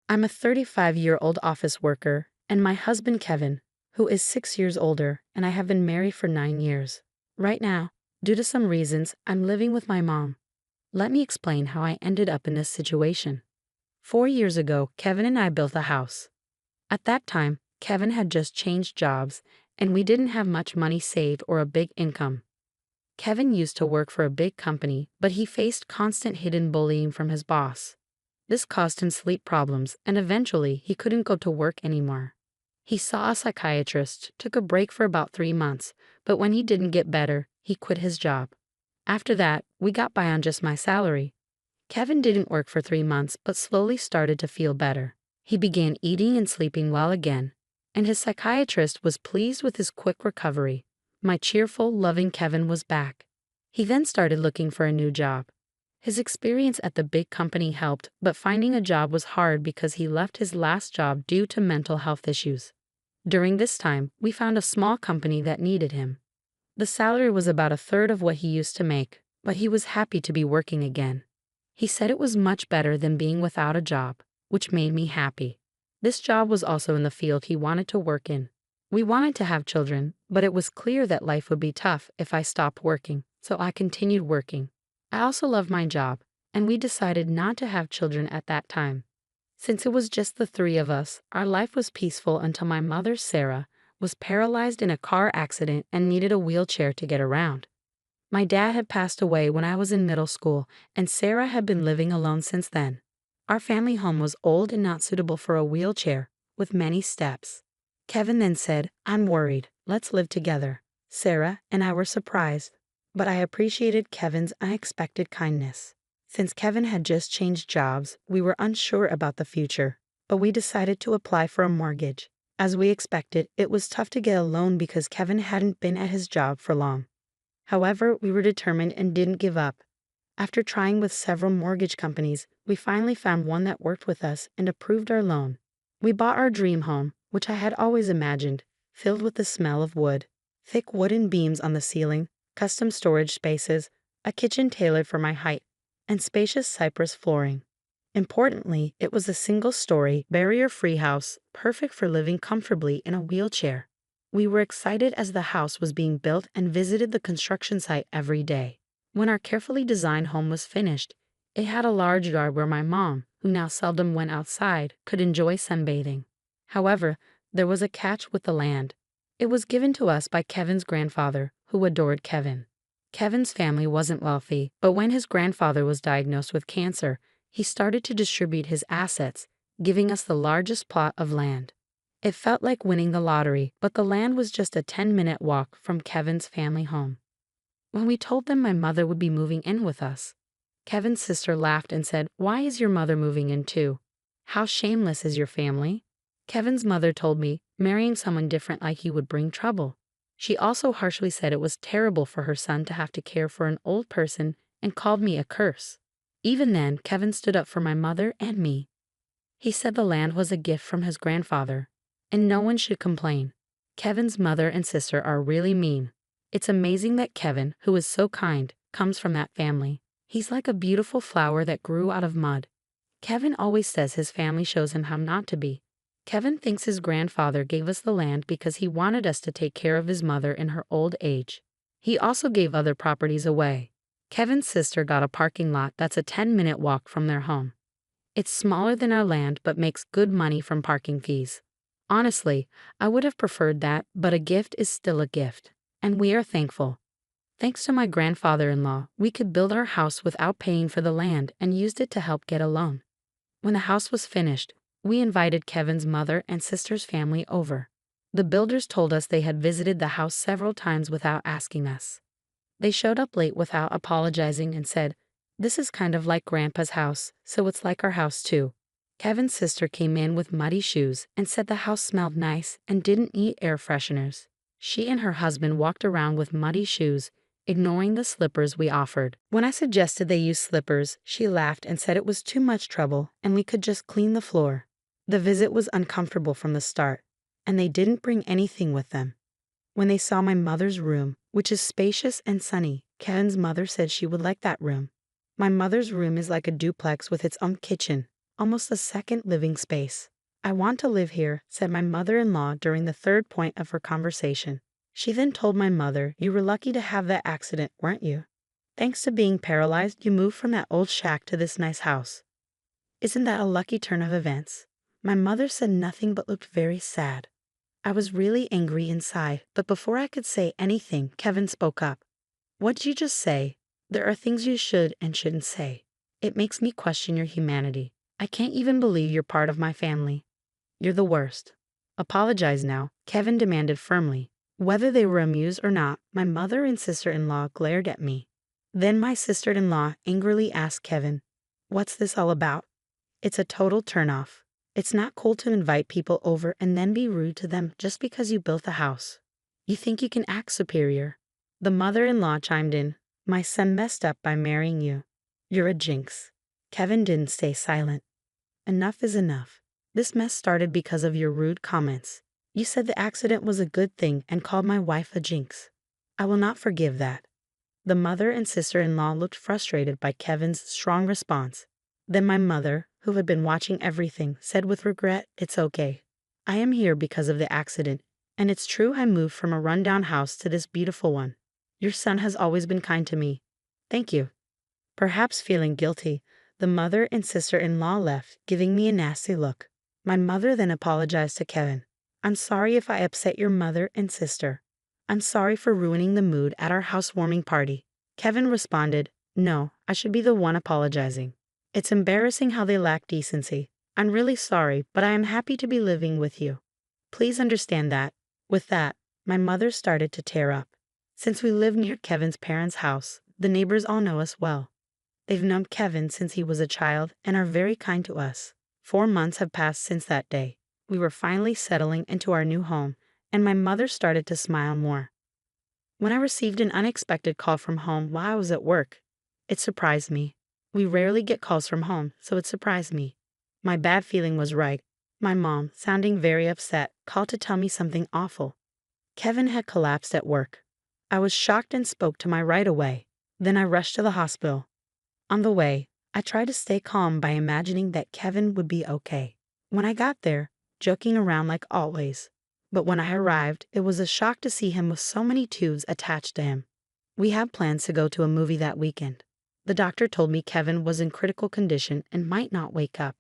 I'm a 35-year-old office worker, and my husband Kevin, who is 6 years older, and I have been married for 9 years. Right now, due to some reasons, I'm living with my mom. Let me explain how I ended up in this situation. 4 years ago, Kevin and I built a house. At that time, Kevin had just changed jobs, and we didn't have much money saved or a big income. Kevin used to work for a big company, but he faced constant hidden bullying from his boss. This caused him sleep problems, and eventually he couldn't go to work anymore. He saw a psychiatrist, took a break for about 3 months, but when he didn't get better, he quit his job. After that, we got by on just my salary. Kevin didn't work for 3 months, but slowly started to feel better. He began eating and sleeping well again, and his psychiatrist was pleased with his quick recovery. My cheerful, loving Kevin was back. He then started looking for a new job. His experience at the big company helped, but finding a job was hard because he left his last job due to mental health issues. During this time, we found a small company that needed him. The salary was about a third of what he used to make, but he was happy to be working again. He said it was much better than being without a job, which made me happy. This job was also in the field he wanted to work in. We wanted to have children, but it was clear that life would be tough if I stopped working, so I continued working. I also love my job, and we decided not to have children at that time. Since it was just the three of us, our life was peaceful until my mother, Sarah, was paralyzed in a car accident and needed a wheelchair to get around. My dad had passed away when I was in middle school, and Sarah had been living alone since then. Our family home was old and not suitable for a wheelchair, with many steps. Kevin then said, "I'm worried, let's live together." Sarah and I were surprised, but I appreciated Kevin's unexpected kindness. Since Kevin had just changed jobs, we were unsure about the future, but we decided to apply for a mortgage. As we expected, it was tough to get a loan because Kevin hadn't been at his job for long. However, we were determined and didn't give up. After trying with several mortgage companies, we finally found one that worked with us and approved our loan. We bought our dream home, which I had always imagined, filled with the smell of wood, thick wooden beams on the ceiling, custom storage spaces, a kitchen tailored for my height, and spacious cypress flooring. Importantly, it was a single-story, barrier-free house, perfect for living comfortably in a wheelchair. We were excited as the house was being built and visited the construction site every day. When our carefully designed home was finished, it had a large yard where my mom, who now seldom went outside, could enjoy sunbathing. However, there was a catch with the land. It was given to us by Kevin's grandfather, who adored Kevin. Kevin's family wasn't wealthy, but when his grandfather was diagnosed with cancer, he started to distribute his assets, giving us the largest plot of land. It felt like winning the lottery, but the land was just a 10-minute walk from Kevin's family home. When we told them my mother would be moving in with us, Kevin's sister laughed and said, "Why is your mother moving in too? How shameless is your family?" Kevin's mother told me marrying someone different like you would bring trouble. She also harshly said it was terrible for her son to have to care for an old person and called me a curse. Even then, Kevin stood up for my mother and me. He said the land was a gift from his grandfather, and no one should complain. Kevin's mother and sister are really mean. It's amazing that Kevin, who is so kind, comes from that family. He's like a beautiful flower that grew out of mud. Kevin always says his family shows him how not to be. Kevin thinks his grandfather gave us the land because he wanted us to take care of his mother in her old age. He also gave other properties away. Kevin's sister got a parking lot that's a 10-minute walk from their home. It's smaller than our land but makes good money from parking fees. Honestly, I would have preferred that, but a gift is still a gift, and we are thankful. Thanks to my grandfather-in-law, we could build our house without paying for the land and used it to help get a loan. When the house was finished, we invited Kevin's mother and sister's family over. The builders told us they had visited the house several times without asking us. They showed up late without apologizing and said, "This is kind of like Grandpa's house, so it's like our house too." Kevin's sister came in with muddy shoes and said the house smelled nice and didn't need air fresheners. She and her husband walked around with muddy shoes, ignoring the slippers we offered. When I suggested they use slippers, she laughed and said it was too much trouble and we could just clean the floor. The visit was uncomfortable from the start, and they didn't bring anything with them. When they saw my mother's room, which is spacious and sunny, Kevin's mother said she would like that room. My mother's room is like a duplex with its own kitchen, almost a second living space. I want to live here, said my mother-in-law during the third point of her conversation. She then told my mother, you were lucky to have that accident, weren't you? Thanks to being paralyzed, you moved from that old shack to this nice house. Isn't that a lucky turn of events? My mother said nothing but looked very sad. I was really angry inside, but before I could say anything, Kevin spoke up. What'd you just say? There are things you should and shouldn't say. It makes me question your humanity. I can't even believe you're part of my family. You're the worst. Apologize now, Kevin demanded firmly. Whether they were amused or not, my mother and sister-in-law glared at me. Then my sister-in-law angrily asked Kevin, what's this all about? It's a total turnoff. It's not cool to invite people over and then be rude to them just because you built the house. You think you can act superior. The mother-in-law chimed in, my son messed up by marrying you. You're a jinx. Kevin didn't stay silent. Enough is enough. This mess started because of your rude comments. You said the accident was a good thing and called my wife a jinx. I will not forgive that. The mother and sister-in-law looked frustrated by Kevin's strong response. Then my mother, who had been watching everything, said with regret, it's okay. I am here because of the accident, and it's true I moved from a rundown house to this beautiful one. Your son has always been kind to me. Thank you. Perhaps feeling guilty, the mother and sister-in-law left, giving me a nasty look. My mother then apologized to Kevin. I'm sorry if I upset your mother and sister. I'm sorry for ruining the mood at our housewarming party. Kevin responded, no, I should be the one apologizing. It's embarrassing how they lack decency. I'm really sorry, but I am happy to be living with you. Please understand that. With that, my mother started to tear up. Since we live near Kevin's parents' house, the neighbors all know us well. They've known Kevin since he was a child and are very kind to us. 4 months have passed since that day. We were finally settling into our new home, and my mother started to smile more. When I received an unexpected call from home while I was at work, it surprised me. We rarely get calls from home, so it surprised me. My bad feeling was right. My mom, sounding very upset, called to tell me something awful. Kevin had collapsed at work. I was shocked and spoke to my right away. Then I rushed to the hospital. On the way, I tried to stay calm by imagining that Kevin would be okay. When I got there, joking around like always. But when I arrived, it was a shock to see him with so many tubes attached to him. We had plans to go to a movie that weekend. The doctor told me Kevin was in critical condition and might not wake up.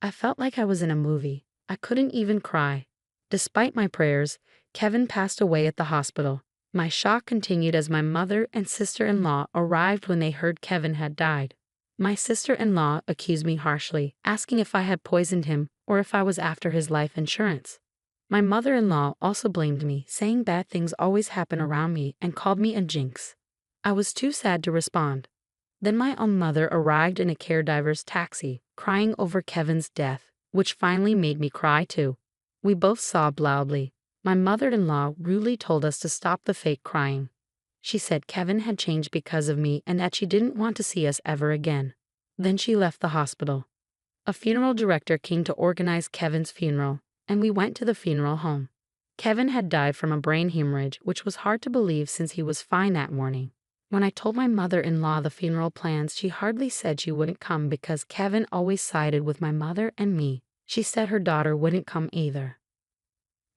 I felt like I was in a movie. I couldn't even cry. Despite my prayers, Kevin passed away at the hospital. My shock continued as my mother and sister-in-law arrived when they heard Kevin had died. My sister-in-law accused me harshly, asking if I had poisoned him or if I was after his life insurance. My mother-in-law also blamed me, saying bad things always happen around me and called me a jinx. I was too sad to respond. Then my own mother arrived in a caregiver's taxi, crying over Kevin's death, which finally made me cry too. We both sobbed loudly. My mother-in-law rudely told us to stop the fake crying. She said Kevin had changed because of me and that she didn't want to see us ever again. Then she left the hospital. A funeral director came to organize Kevin's funeral, and we went to the funeral home. Kevin had died from a brain hemorrhage, which was hard to believe since he was fine that morning. When I told my mother-in-law the funeral plans, she hardly said she wouldn't come because Kevin always sided with my mother and me. She said her daughter wouldn't come either.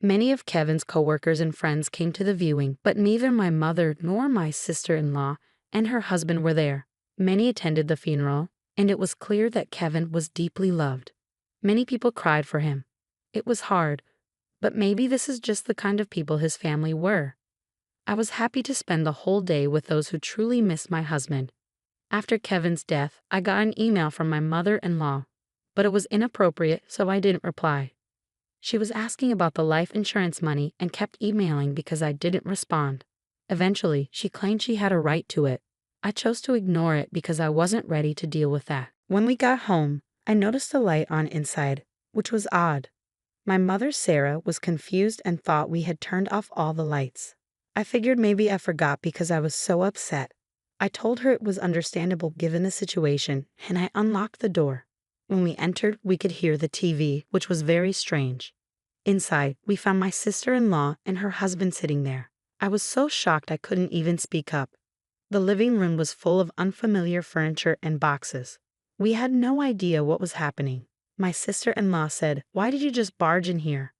Many of Kevin's coworkers and friends came to the viewing, but neither my mother nor my sister-in-law and her husband were there. Many attended the funeral, and it was clear that Kevin was deeply loved. Many people cried for him. It was hard, but maybe this is just the kind of people his family were. I was happy to spend the whole day with those who truly missed my husband. After Kevin's death, I got an email from my mother-in-law, but it was inappropriate, so I didn't reply. She was asking about the life insurance money and kept emailing because I didn't respond. Eventually, she claimed she had a right to it. I chose to ignore it because I wasn't ready to deal with that. When we got home, I noticed a light on inside, which was odd. My mother, Sarah, was confused and thought we had turned off all the lights. I figured maybe I forgot because I was so upset. I told her it was understandable given the situation, and I unlocked the door. When we entered, we could hear the TV, which was very strange. Inside, we found my sister-in-law and her husband sitting there. I was so shocked I couldn't even speak up. The living room was full of unfamiliar furniture and boxes. We had no idea what was happening. My sister-in-law said, "Why did you just barge in here?"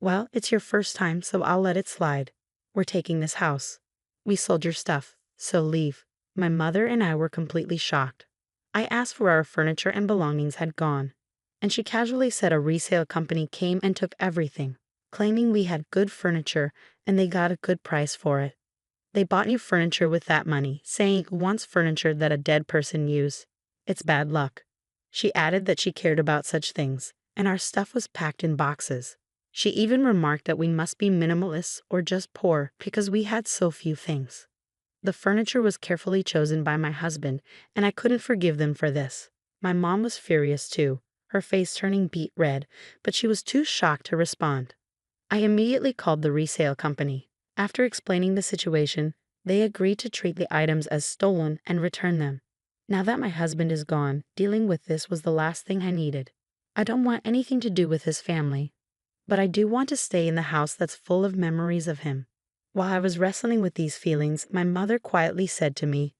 "Well, it's your first time, so I'll let it slide. We're taking this house. We sold your stuff, so leave." My mother and I were completely shocked. I asked where our furniture and belongings had gone, and she casually said a resale company came and took everything, claiming we had good furniture and they got a good price for it. They bought new furniture with that money, saying who wants furniture that a dead person used? It's bad luck. She added that she cared about such things, and our stuff was packed in boxes. She even remarked that we must be minimalists or just poor because we had so few things. The furniture was carefully chosen by my husband, and I couldn't forgive them for this. My mom was furious too, her face turning beet red, but she was too shocked to respond. I immediately called the resale company. After explaining the situation, they agreed to treat the items as stolen and return them. Now that my husband is gone, dealing with this was the last thing I needed. I don't want anything to do with his family, but I do want to stay in the house that's full of memories of him. While I was wrestling with these feelings, my mother quietly said to me,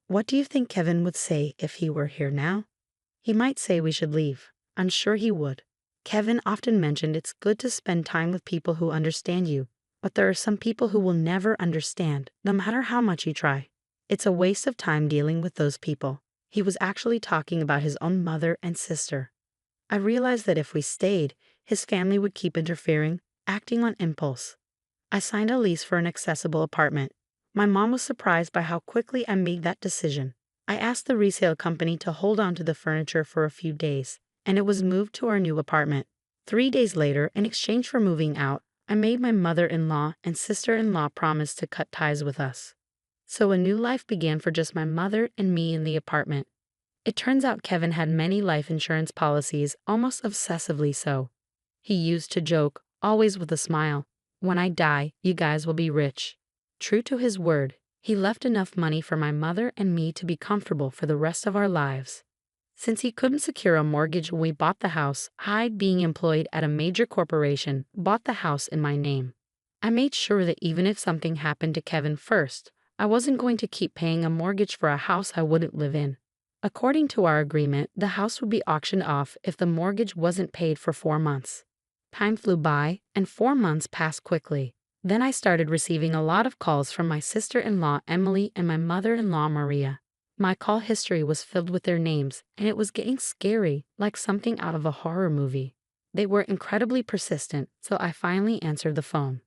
"What do you think Kevin would say if he were here now?" "He might say we should leave. I'm sure he would. Kevin often mentioned it's good to spend time with people who understand you, but there are some people who will never understand, no matter how much you try. It's a waste of time dealing with those people." He was actually talking about his own mother and sister. I realized that if we stayed, his family would keep interfering, acting on impulse. I signed a lease for an accessible apartment. My mom was surprised by how quickly I made that decision. I asked the resale company to hold on to the furniture for a few days, and it was moved to our new apartment. 3 days later, in exchange for moving out, I made my mother-in-law and sister-in-law promise to cut ties with us. So a new life began for just my mother and me in the apartment. It turns out Kevin had many life insurance policies, almost obsessively so. He used to joke, always with a smile, "When I die, you guys will be rich." True to his word, he left enough money for my mother and me to be comfortable for the rest of our lives. Since he couldn't secure a mortgage when we bought the house, I, being employed at a major corporation, bought the house in my name. I made sure that even if something happened to Kevin first, I wasn't going to keep paying a mortgage for a house I wouldn't live in. According to our agreement, the house would be auctioned off if the mortgage wasn't paid for 4 months. Time flew by, and 4 months passed quickly. Then I started receiving a lot of calls from my sister-in-law Emily and my mother-in-law Maria. My call history was filled with their names, and it was getting scary, like something out of a horror movie. They were incredibly persistent, so I finally answered the phone.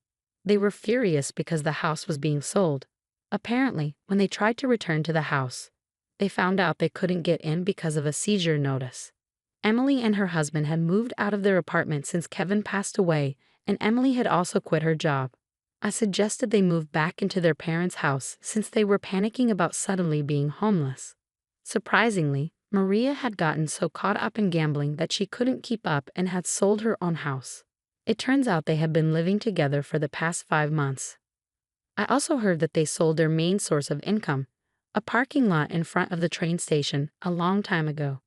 They were furious because the house was being sold. Apparently, when they tried to return to the house, they found out they couldn't get in because of a seizure notice. Emily and her husband had moved out of their apartment since Kevin passed away, and Emily had also quit her job. I suggested they move back into their parents' house since they were panicking about suddenly being homeless. Surprisingly, Maria had gotten so caught up in gambling that she couldn't keep up and had sold her own house. It turns out they had been living together for the past 5 months. I also heard that they sold their main source of income, a parking lot in front of the train station, a long time ago.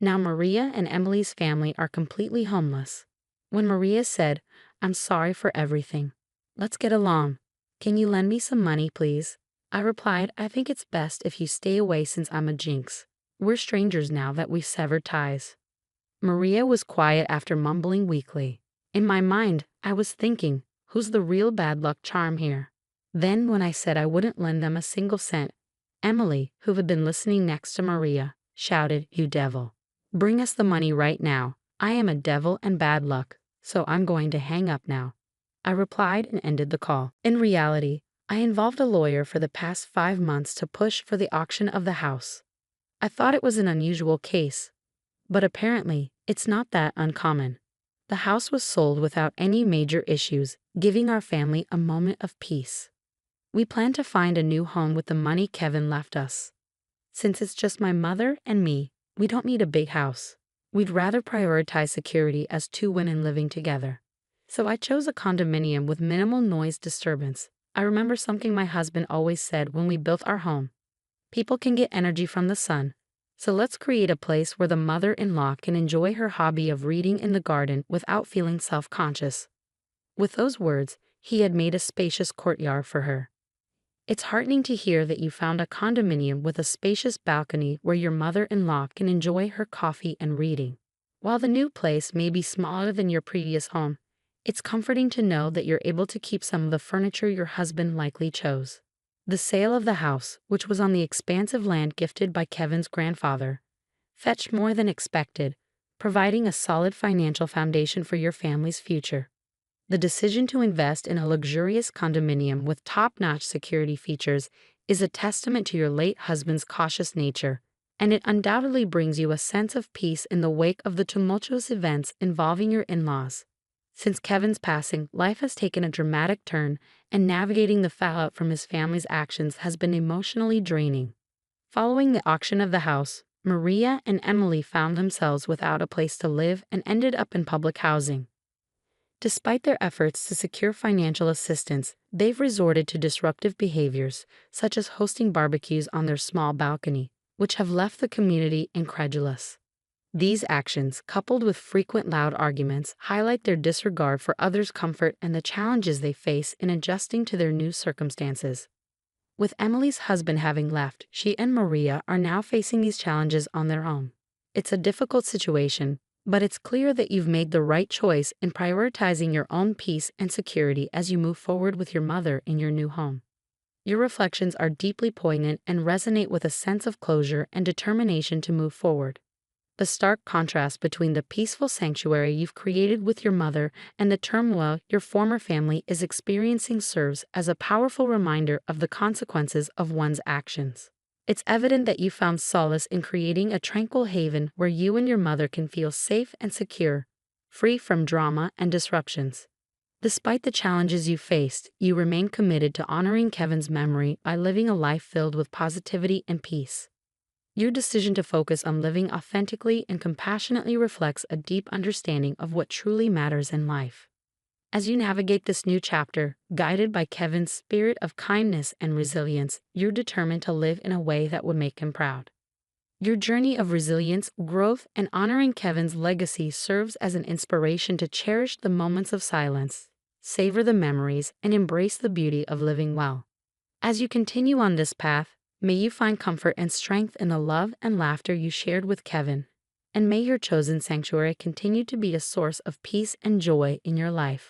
Now Maria and Emily's family are completely homeless. When Maria said, "I'm sorry for everything. Let's get along. Can you lend me some money, please?" I replied, "I think it's best if you stay away since I'm a jinx. We're strangers now that we've severed ties." Maria was quiet after mumbling weakly. In my mind, I was thinking, who's the real bad luck charm here? Then when I said I wouldn't lend them a single cent, Emily, who had been listening next to Maria, shouted, "You devil. Bring us the money right now. I am a devil and bad luck, so I'm going to hang up now." I replied and ended the call. In reality, I involved a lawyer for the past 5 months to push for the auction of the house. I thought it was an unusual case, but apparently, it's not that uncommon. The house was sold without any major issues, giving our family a moment of peace. We plan to find a new home with the money Kevin left us. Since it's just my mother and me, we don't need a big house. We'd rather prioritize security as 2 women living together. So I chose a condominium with minimal noise disturbance. I remember something my husband always said when we built our home. People can get energy from the sun, so let's create a place where the mother-in-law can enjoy her hobby of reading in the garden without feeling self-conscious. With those words, he had made a spacious courtyard for her. It's heartening to hear that you found a condominium with a spacious balcony where your mother-in-law can enjoy her coffee and reading. While the new place may be smaller than your previous home, it's comforting to know that you're able to keep some of the furniture your husband likely chose. The sale of the house, which was on the expansive land gifted by Kevin's grandfather, fetched more than expected, providing a solid financial foundation for your family's future. The decision to invest in a luxurious condominium with top-notch security features is a testament to your late husband's cautious nature, and it undoubtedly brings you a sense of peace in the wake of the tumultuous events involving your in-laws. Since Kevin's passing, life has taken a dramatic turn, and navigating the fallout from his family's actions has been emotionally draining. Following the auction of the house, Maria and Emily found themselves without a place to live and ended up in public housing. Despite their efforts to secure financial assistance, they've resorted to disruptive behaviors, such as hosting barbecues on their small balcony, which have left the community incredulous. These actions, coupled with frequent loud arguments, highlight their disregard for others' comfort and the challenges they face in adjusting to their new circumstances. With Emily's husband having left, she and Maria are now facing these challenges on their own. It's a difficult situation, but it's clear that you've made the right choice in prioritizing your own peace and security as you move forward with your mother in your new home. Your reflections are deeply poignant and resonate with a sense of closure and determination to move forward. The stark contrast between the peaceful sanctuary you've created with your mother and the turmoil your former family is experiencing serves as a powerful reminder of the consequences of one's actions. It's evident that you found solace in creating a tranquil haven where you and your mother can feel safe and secure, free from drama and disruptions. Despite the challenges you faced, you remain committed to honoring Kevin's memory by living a life filled with positivity and peace. Your decision to focus on living authentically and compassionately reflects a deep understanding of what truly matters in life. As you navigate this new chapter, guided by Kevin's spirit of kindness and resilience, you're determined to live in a way that would make him proud. Your journey of resilience, growth, and honoring Kevin's legacy serves as an inspiration to cherish the moments of silence, savor the memories, and embrace the beauty of living well. As you continue on this path, may you find comfort and strength in the love and laughter you shared with Kevin, and may your chosen sanctuary continue to be a source of peace and joy in your life.